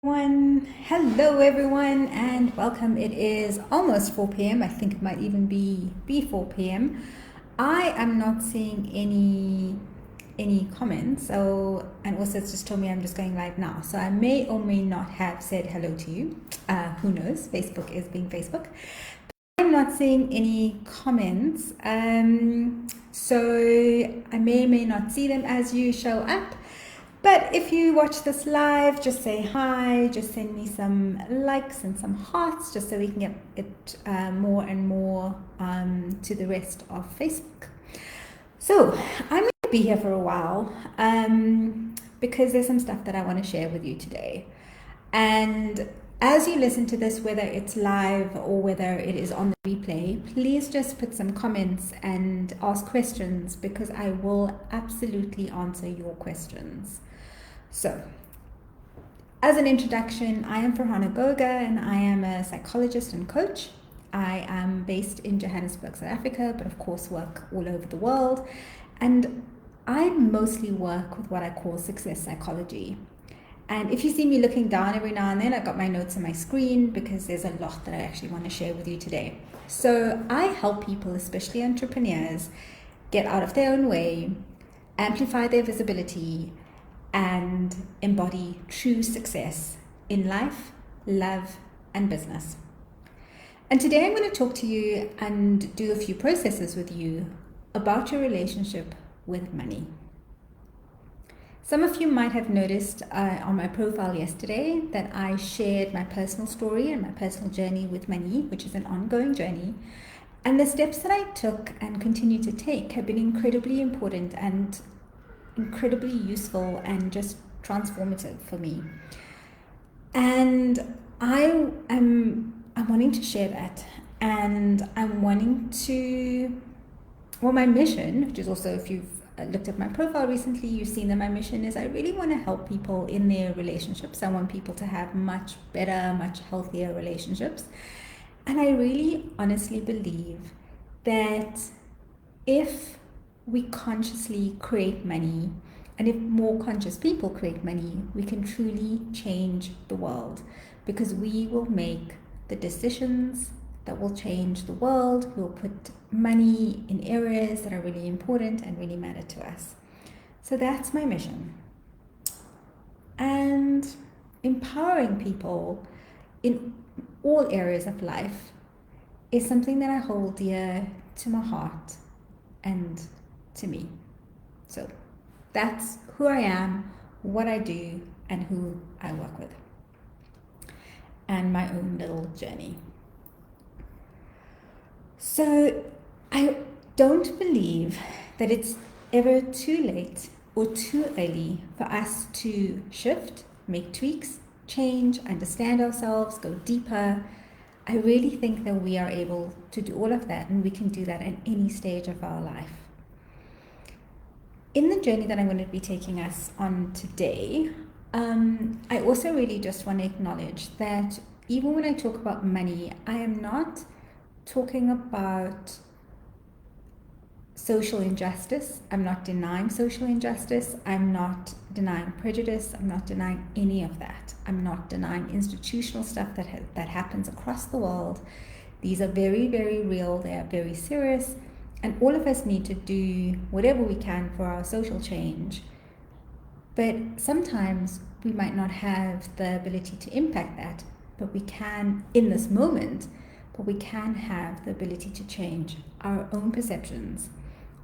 Hello everyone and welcome. It is almost 4 p.m. I think it might even be 4 p.m. I am not seeing any comments, and also it's just told me I'm just going live now, so I may or may not have said hello to you. Who knows? Facebook is being Facebook. I'm not seeing any comments, so I may not see them as you show up. But if you watch this live, just say hi, just send me some likes and some hearts, just so we can get it more and more to the rest of Facebook. So I'm going to be here for a while because there's some stuff that I want to share with you today. And as you listen to this, whether it's live or whether it is on the replay, please just put some comments and ask questions, because I will absolutely answer your questions. So, as an introduction, I am Farhana Goga and I am a psychologist and coach. I am based in Johannesburg, South Africa, but of course work all over the world. And I mostly work with what I call success psychology. And if you see me looking down every now and then, I've got my notes on my screen because there's a lot that I actually want to share with you today. So I help people, especially entrepreneurs, get out of their own way, amplify their visibility, and embody true success in life, love, and business. And today I'm going to talk to you and do a few processes with you about your relationship with money. Some of you might have noticed on my profile yesterday that I shared my personal story and my personal journey with money, which is an ongoing journey. And the steps that I took and continue to take have been incredibly important and incredibly useful and just transformative for me. And I'm wanting to share that. And I'm wanting to, my mission, which is also, if you've looked at my profile recently, you've seen that my mission is I really want to help people in their relationships. I want people to have much better, much healthier relationships. And I really honestly believe that if we consciously create money, and if more conscious people create money, we can truly change the world, because we will make the decisions that will change the world. We'll put money in areas that are really important and really matter to us. So that's my mission. And empowering people in all areas of life is something that I hold dear to my heart and to me. So that's who I am, what I do, and who I work with, and my own little journey. So I don't believe that it's ever too late or too early for us to shift, make tweaks, change, understand ourselves, go deeper. I really think that we are able to do all of that, and we can do that at any stage of our life. In the journey that I'm going to be taking us on today, I also really just want to acknowledge that even when I talk about money, I am not talking about social injustice. I'm not denying social injustice. I'm not denying prejudice. I'm not denying any of that. I'm not denying institutional stuff that happens across the world. These are very, very real. They are very serious. And all of us need to do whatever we can for our social change. But sometimes we might not have the ability to impact that, but we can in this moment, but we can have the ability to change our own perceptions,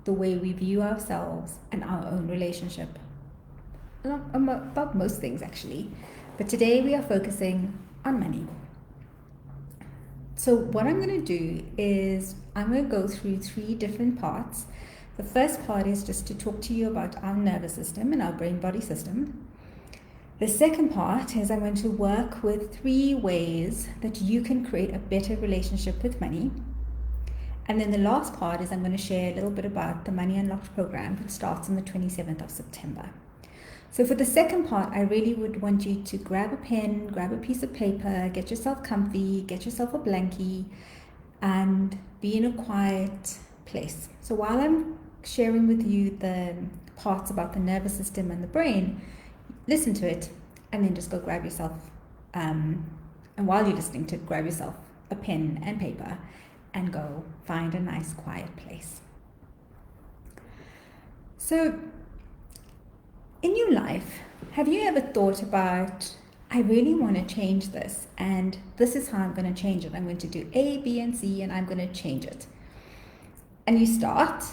the way we view ourselves and our own relationship. About most things actually. But today we are focusing on money. So what I'm going to do is I'm going to go through 3 different parts. The first part is just to talk to you about our nervous system and our brain-body system. The second part is I'm going to work with 3 ways that you can create a better relationship with money. And then the last part is I'm going to share a little bit about the Money Unlocked program, which starts on the 27th of September. So for the second part, I really would want you to grab a pen, grab a piece of paper, get yourself comfy, get yourself a blankie, and be in a quiet place. So while I'm sharing with you the parts about the nervous system and the brain, listen to it, and then just go grab yourself And while you're listening to it, grab yourself a pen and paper and go find a nice quiet place. So, in your life, have you ever thought about, I really want to change this, and this is how I'm going to change it. I'm going to do A, B, and C, and I'm going to change it. And you start,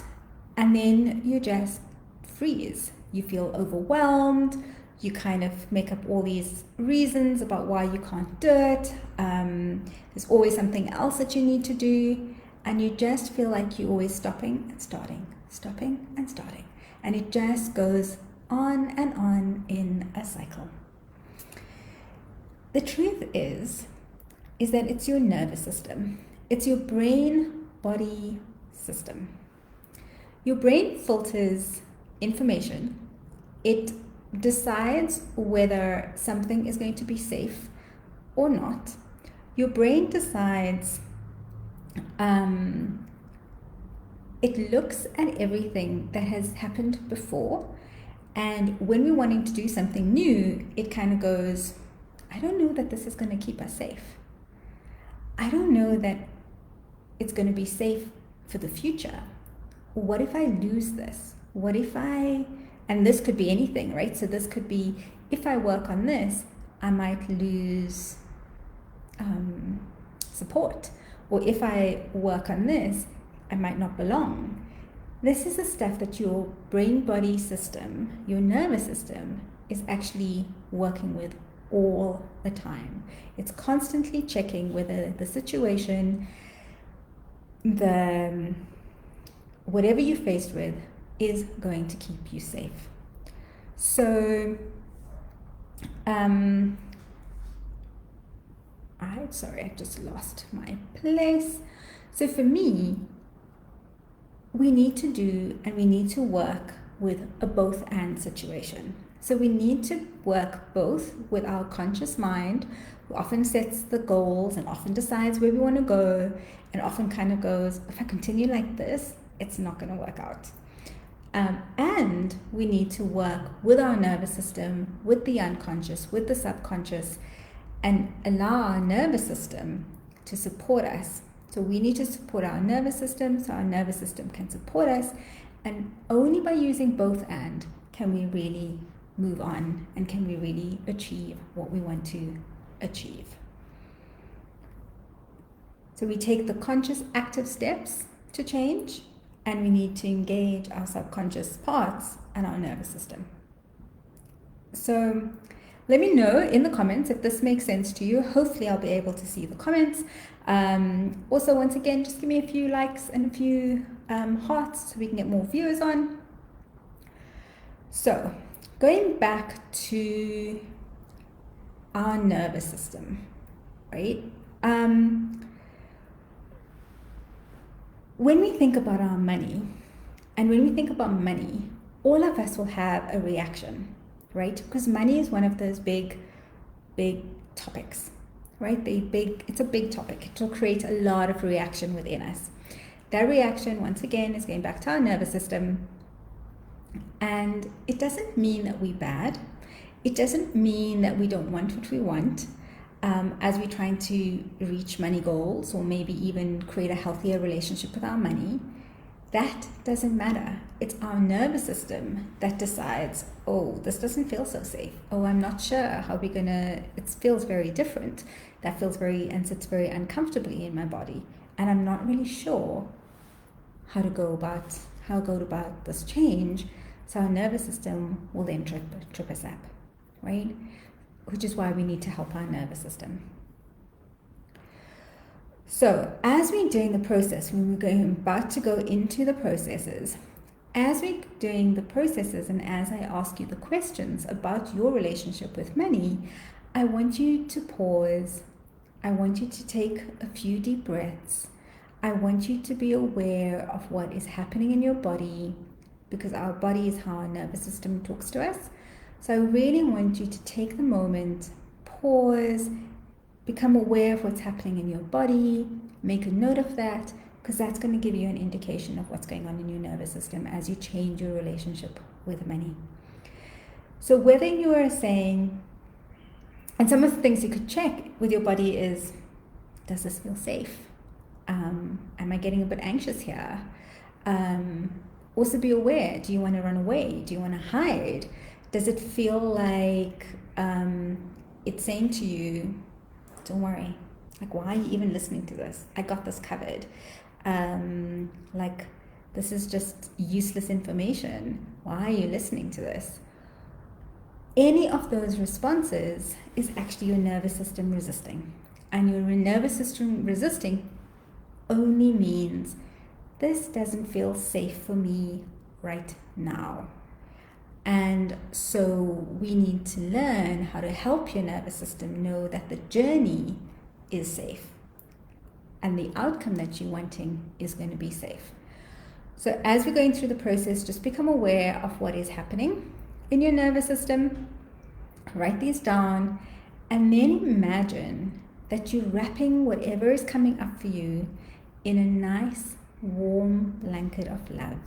and then you just freeze. You feel overwhelmed. You kind of make up all these reasons about why you can't do it. There's always something else that you need to do, and you just feel like you're always stopping and starting, stopping and starting. And it just goes on and on in a cycle. The truth is that it's your nervous system. It's your brain-body system. Your brain filters information. It decides whether something is going to be safe or not. Your brain decides, it looks at everything that has happened before, and when we're wanting to do something new, it kind of goes, I don't know that this is going to keep us safe. I don't know that it's going to be safe for the future. What if I lose this? What if and this could be anything, right? So this could be, if I work on this, I might lose support. Or if I work on this, I might not belong. This is the stuff that your brain-body system, your nervous system, is actually working with all the time. It's constantly checking whether the situation, whatever you're faced with, is going to keep you safe. So, I just lost my place. So for me, we need to do and we need to work with a both and situation. So we need to work both with our conscious mind, who often sets the goals and often decides where we want to go, and often kind of goes, if I continue like this, it's not going to work out. And we need to work with our nervous system, with the unconscious, with the subconscious, and allow our nervous system to support us. So we need to support our nervous system so our nervous system can support us. And only by using both and can we really move on, and can we really achieve what we want to achieve. So we take the conscious active steps to change, and we need to engage our subconscious parts and our nervous system. So let me know in the comments if this makes sense to you. Hopefully I'll be able to see the comments. Also, once again, just give me a few likes and a few hearts so we can get more viewers on. So going back to our nervous system, right? When we think about our money, and when we think about money, all of us will have a reaction, right? Because money is one of those big topics, right? It's a big topic. It will create a lot of reaction within us. That reaction, once again, is going back to our nervous system. And it doesn't mean that we're bad. It doesn't mean that we don't want what we want. As we're trying to reach money goals, or maybe even create a healthier relationship with our money, that doesn't matter. It's our nervous system that decides, oh, this doesn't feel so safe. Oh, I'm not sure how we're gonna, it feels very different. That feels sits very uncomfortably in my body. And I'm not really sure how to go about this change. So our nervous system will then trip us up, right? Which is why we need to help our nervous system. So as we're doing the process, when we're about to go into the processes, as we're doing the processes and as I ask you the questions about your relationship with money, I want you to pause. I want you to take a few deep breaths. I want you to be aware of what is happening in your body, because our body is how our nervous system talks to us. So I really want you to take the moment, pause, become aware of what's happening in your body, make a note of that, because that's going to give you an indication of what's going on in your nervous system as you change your relationship with money. So whether you are saying, And some of the things you could check with your body is, does this feel safe? Am I getting a bit anxious here? Also be aware, do you want to run away? Do you want to hide? Does it feel like it's saying to you, don't worry, like, why are you even listening to this? I got this covered. Like, this is just useless information. Why are you listening to this? Any of those responses is actually your nervous system resisting. And your nervous system resisting only means this doesn't feel safe for me right now. And so we need to learn how to help your nervous system know that the journey is safe and the outcome that you're wanting is going to be safe. So as we're going through the process, just become aware of what is happening in your nervous system, write these down, and then imagine that you're wrapping whatever is coming up for you in a nice warm blanket of love.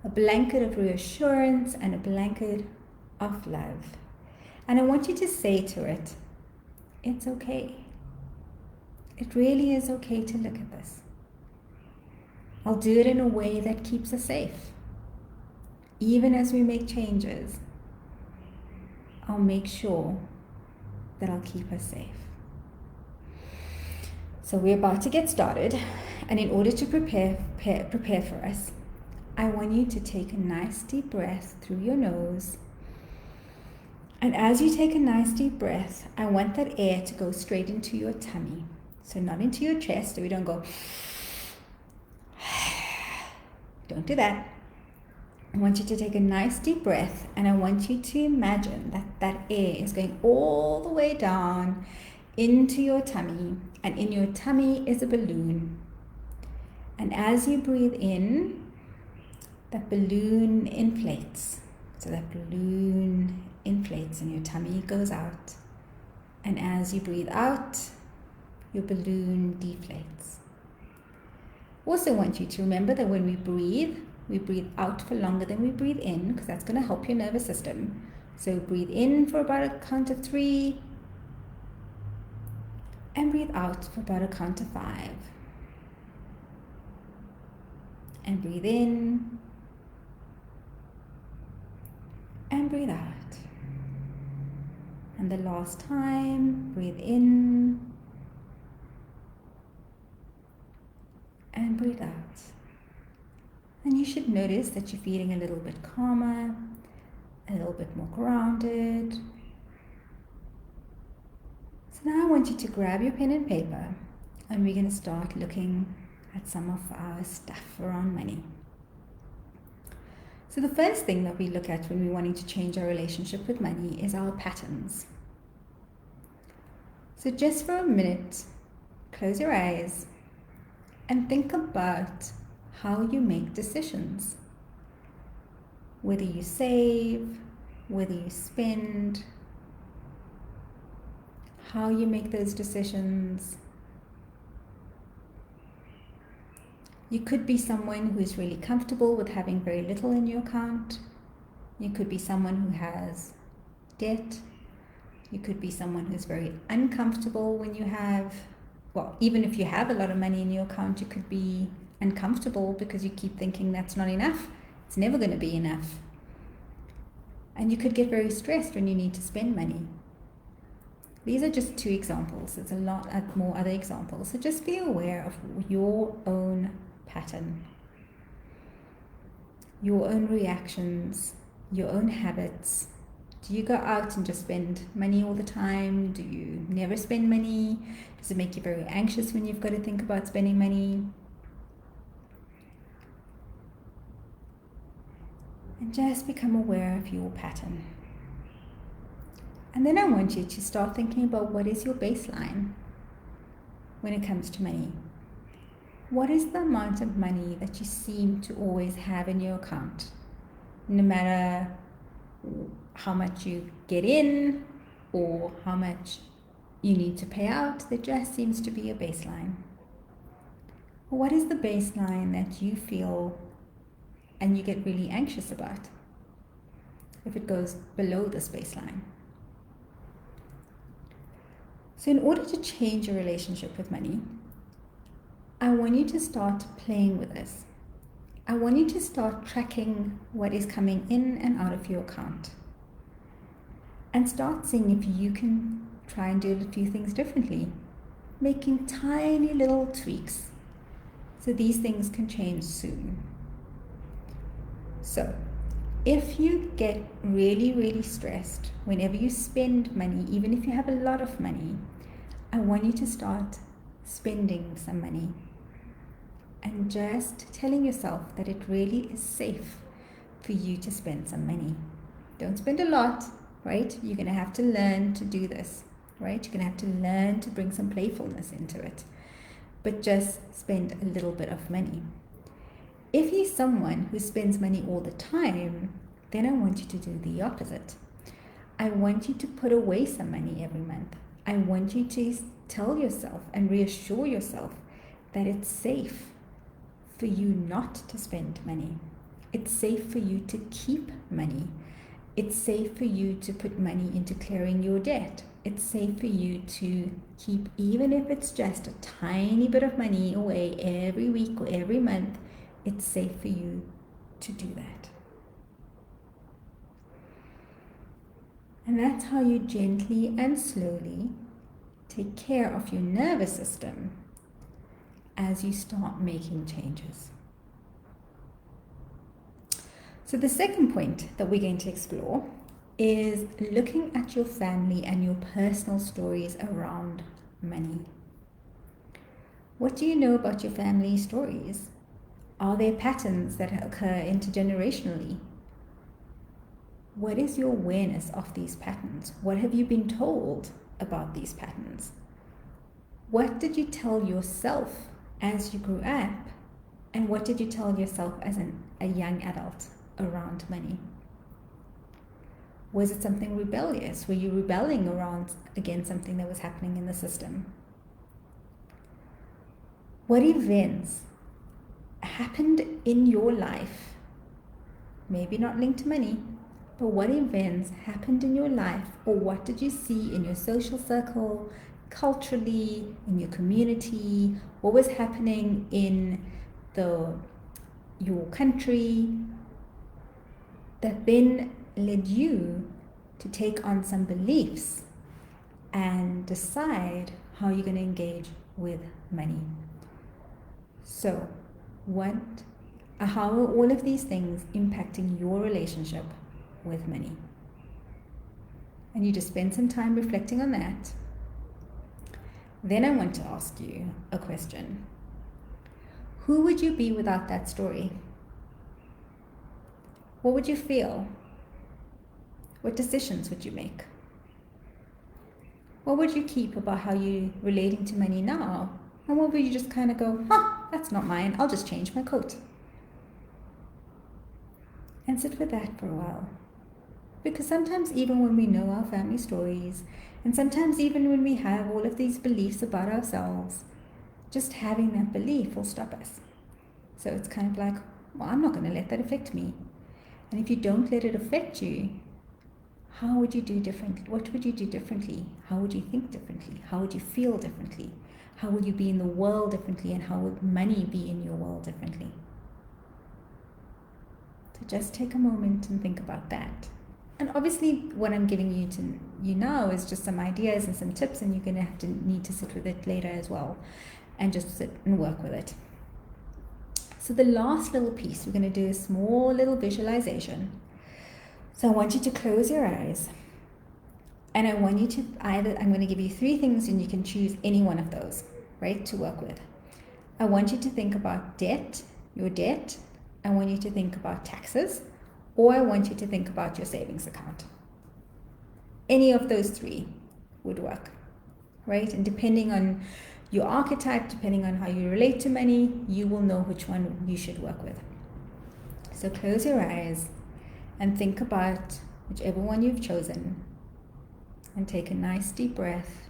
A blanket of reassurance and a blanket of love. And I want you to say to it, it's okay. It really is okay to look at this. I'll do it in a way that keeps us safe. Even as we make changes, I'll make sure that I'll keep us safe. So we're about to get started, and in order to prepare for us, I want you to take a nice deep breath through your nose. And as you take a nice deep breath, I want that air to go straight into your tummy. So not into your chest, so we don't go, don't do that. I want you to take a nice deep breath, and I want you to imagine that that air is going all the way down into your tummy, and in your tummy is a balloon. And as you breathe in, that balloon inflates. So that balloon inflates and your tummy goes out. And as you breathe out, your balloon deflates. Also want you to remember that when we breathe out for longer than we breathe in, because that's going to help your nervous system. So breathe in for about a count of 3, and breathe out for about a count of 5. And breathe in, and breathe out. And the last time, breathe in, and breathe out. And you should notice that you're feeling a little bit calmer, a little bit more grounded. So now I want you to grab your pen and paper, and we're going to start looking at some of our stuff around money. So the first thing that we look at when we're wanting to change our relationship with money is our patterns. So just for a minute, close your eyes and think about how you make decisions. Whether you save, whether you spend, how you make those decisions. You could be someone who is really comfortable with having very little in your account. You could be someone who has debt. You could be someone who's very uncomfortable when you have, well, even if you have a lot of money in your account, you could be uncomfortable because you keep thinking that's not enough. It's never going to be enough. And you could get very stressed when you need to spend money. These are just 2 examples. There's a lot more other examples. So just be aware of your own pattern, your own reactions, your own habits. Do you go out and just spend money all the time? Do you never spend money? Does it make you very anxious when you've got to think about spending money? And just become aware of your pattern. And then I want you to start thinking about what is your baseline when it comes to money. What is the amount of money that you seem to always have in your account? No matter how much you get in or how much you need to pay out, there just seems to be a baseline. What is the baseline that you feel and you get really anxious about if it goes below this baseline? So in order to change your relationship with money, I want you to start playing with this. I want you to start tracking what is coming in and out of your account. And start seeing if you can try and do a few things differently, making tiny little tweaks so these things can change soon. So, if you get really, really stressed whenever you spend money, even if you have a lot of money, I want you to start spending some money and just telling yourself that it really is safe for you to spend some money. Don't spend a lot, right? You're going to have to learn to do this, right? You're going to have to learn to bring some playfulness into it, but just spend a little bit of money. If you're someone who spends money all the time, then I want you to do the opposite. I want you to put away some money every month. I want you to tell yourself and reassure yourself that it's safe for you not to spend money. It's safe for you to keep money. It's safe for you to put money into clearing your debt. It's safe for you to keep, even if it's just a tiny bit of money away every week or every month, it's safe for you to do that. And that's how you gently and slowly take care of your nervous system as you start making changes. So the second point that we're going to explore is looking at your family and your personal stories around money. What do you know about your family stories? Are there patterns that occur intergenerationally? What is your awareness of these patterns? What have you been told about these patterns? What did you tell yourself as you grew up? And what did you tell yourself as a young adult around money? Was it something rebellious? Were you rebelling around against something that was happening in the system? What events happened in your life, maybe not linked to money, but what events happened in your life, or what did you see in your social circle, culturally, in your community? What was happening in your country that then led you to take on some beliefs and decide how you're going to engage with money? So, how are all of these things impacting your relationship with money? And you just spend some time reflecting on that. Then I want to ask you a question. Who would you be without that story? What would you feel? What decisions would you make? What would you keep about how you're relating to money now? And what would you just kind of go, that's not mine, I'll just change my coat. And sit with that for a while. Because sometimes even when we know our family stories, and sometimes even when we have all of these beliefs about ourselves, just having that belief will stop us. So it's kind of like, well, I'm not going to let that affect me. And if you don't let it affect you, how would you do differently? What would you do differently? How would you think differently? How would you feel differently? How would you be in the world differently? And how would money be in your world differently? So just take a moment and think about that. And obviously what I'm giving you now is just some ideas and some tips, and you're going to need to sit with it later as well and just sit and work with it. So the last little piece, we're going to do a small little visualization. So I want you to close your eyes, and I want you to I'm going to give you 3 things, and you can choose any one of those, right, to work with. I want you to think about your debt. I want you to think about taxes, or I want you to think about your savings account. Any of those 3 would work, right? And depending on your archetype, depending on how you relate to money, you will know which one you should work with. So close your eyes and think about whichever one you've chosen, and take a nice deep breath.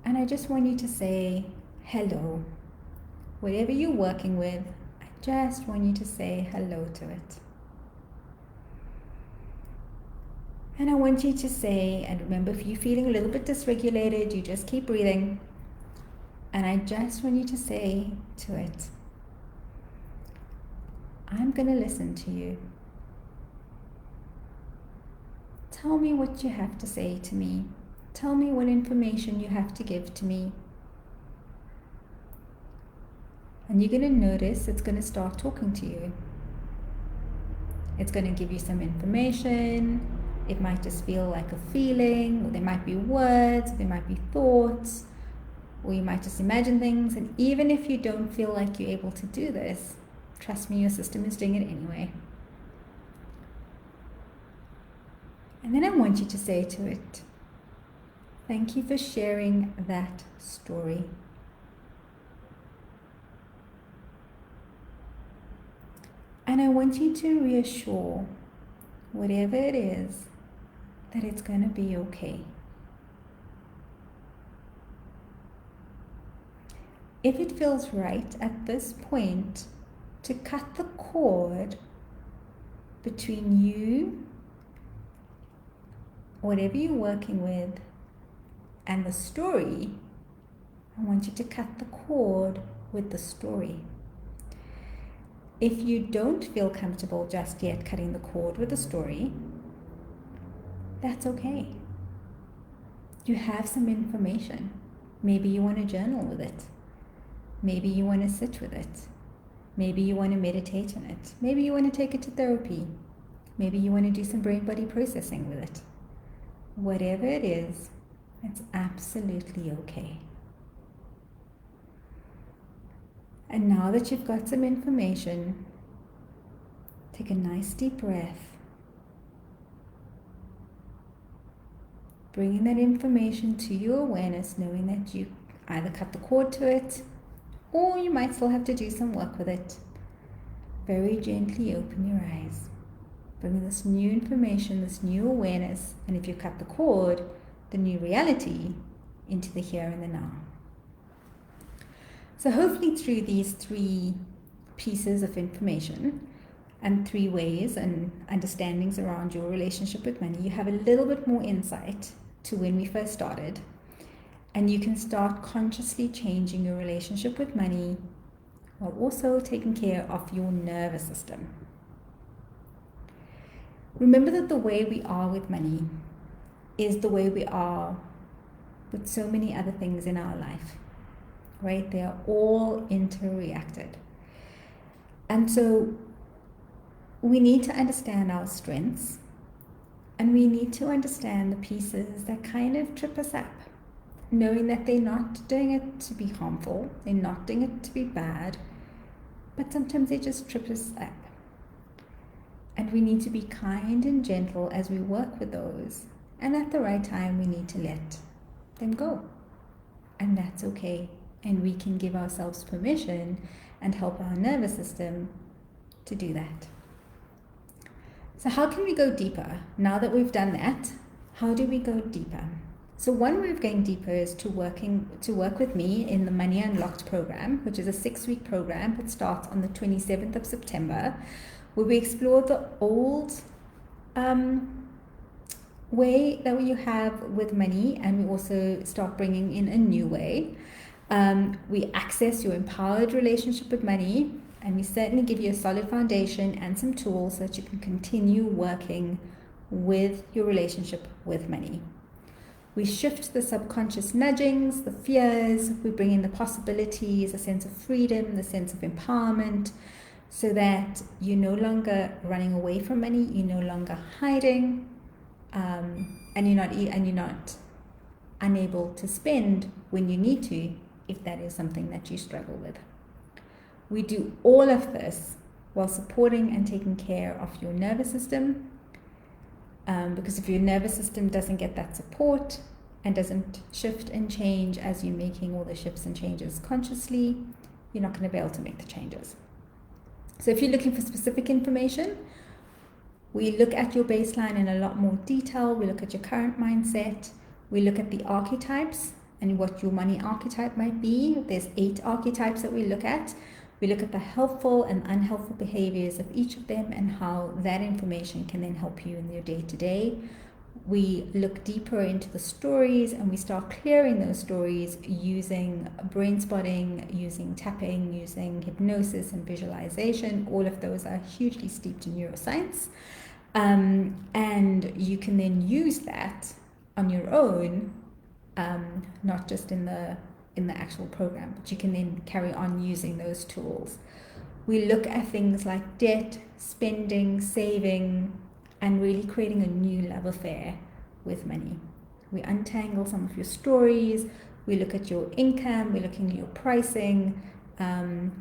And I just want you to say hello. Whatever you're working with, I just want you to say hello to it. And I want you to say, and remember, if you're feeling a little bit dysregulated, you just keep breathing. And I just want you to say to it, I'm going to listen to you. Tell me what you have to say to me. Tell me what information you have to give to me. And you're going to notice it's going to start talking to you. It's going to give you some information. It might just feel like a feeling, or there might be words, or there might be thoughts, or you might just imagine things. And even if you don't feel like you're able to do this, trust me, your system is doing it anyway. And then I want you to say to it, thank you for sharing that story. And I want you to reassure whatever it is that it's going to be okay. If it feels right at this point to cut the cord between you, whatever you're working with, and the story, I want you to cut the cord with the story. If you don't feel comfortable just yet cutting the cord with the story, that's okay. You have some information. Maybe you want to journal with it. Maybe you want to sit with it. Maybe you want to meditate on it. Maybe you want to take it to therapy. Maybe you want to do some brain-body processing with it. Whatever it is, it's absolutely okay. And now that you've got some information, take a nice deep breath. Bringing that information to your awareness, knowing that you either cut the cord to it, or you might still have to do some work with it. Very gently open your eyes. Bring this new information, this new awareness, and if you cut the cord, the new reality into the here and the now. So hopefully through these 3 pieces of information and 3 ways and understandings around your relationship with money, you have a little bit more insight to when we first started, and you can start consciously changing your relationship with money while also taking care of your nervous system. Remember that the way we are with money is the way we are with so many other things in our life, right? They are all interreacted. And so we need to understand our strengths, and we need to understand the pieces that kind of trip us up, knowing that they're not doing it to be harmful, they're not doing it to be bad, but sometimes they just trip us up. And we need to be kind and gentle as we work with those. And at the right time, we need to let them go. And that's okay. And we can give ourselves permission and help our nervous system to do that. So how can we go deeper? Now that we've done that, how do we go deeper? So one way of going deeper is to work with me in the Money Unlocked program, which is a 6-week program that starts on the 27th of September, where we explore the old way that you have with money, and we also start bringing in a new way. We access your empowered relationship with money, and we certainly give you a solid foundation and some tools so that you can continue working with your relationship with money. We shift the subconscious nudgings, the fears, we bring in the possibilities, a sense of freedom, the sense of empowerment, so that you're no longer running away from money, you're no longer hiding, and you're not unable to spend when you need to, if that is something that you struggle with. We do all of this while supporting and taking care of your nervous system, because if your nervous system doesn't get that support and doesn't shift and change as you're making all the shifts and changes consciously, you're not going to be able to make the changes. So if you're looking for specific information, we look at your baseline in a lot more detail. We look at your current mindset. We look at the archetypes and what your money archetype might be. There's 8 archetypes that we look at. We look at the helpful and unhelpful behaviors of each of them and how that information can then help you in your day-to-day. we look deeper into the stories and we start clearing those stories using brain spotting, using tapping, using hypnosis and visualization. All of those are hugely steeped in neuroscience. And you can then use that on your own, not just in the actual program, but you can then carry on using those tools. We look at things like debt, spending, saving, and really creating a new love affair with money. We untangle some of your stories, we look at your income, we're looking at your pricing,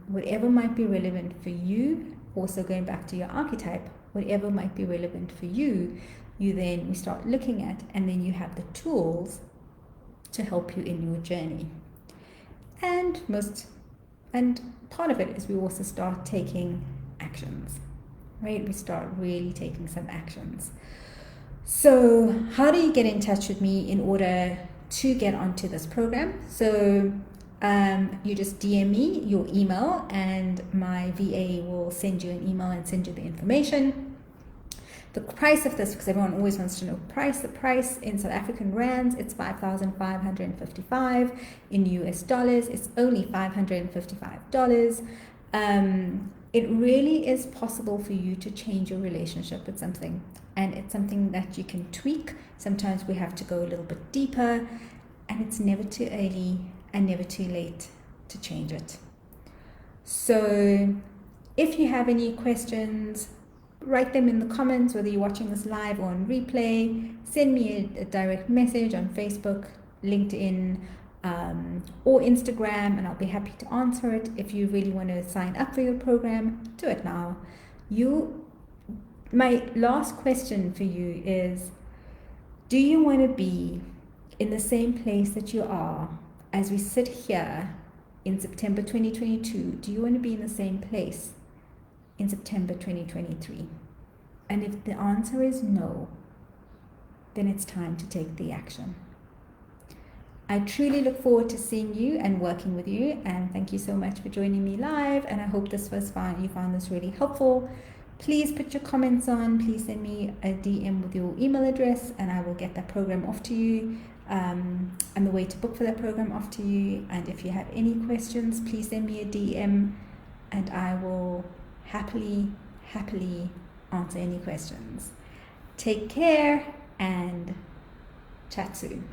whatever might be relevant for you. Also going back to your archetype, whatever might be relevant for you, we start looking at, and then you have the tools to help you in your journey. And part of it is we also start taking actions, right? We start really taking some actions. So how do you get in touch with me in order to get onto this program? So you just DM me your email and my VA will send you an email and send you the information. The price of this, because everyone always wants to know the price in South African rands, it's 5,555. In US dollars, it's only $555. It really is possible for you to change your relationship with something, and it's something that you can tweak. Sometimes we have to go a little bit deeper, and it's never too early and never too late to change it. So if you have any questions, write them in the comments, whether you're watching this live or on replay. Send me a direct message on Facebook, LinkedIn, or Instagram, and I'll be happy to answer it. If you really want to sign up for your program, do it now. My last question for you is, do you want to be in the same place that you are as we sit here in September 2022? Do you want to be in the same place in September 2023? And if the answer is no, then it's time to take the action. I truly look forward to seeing you and working with you, and thank you so much for joining me live, and I hope this was fun. You found this really helpful. Please put your comments on, please send me a DM with your email address and I will get that program off to you, and the way to book for that program off to you. And if you have any questions, please send me a DM and I will happily answer any questions. Take care and chat soon.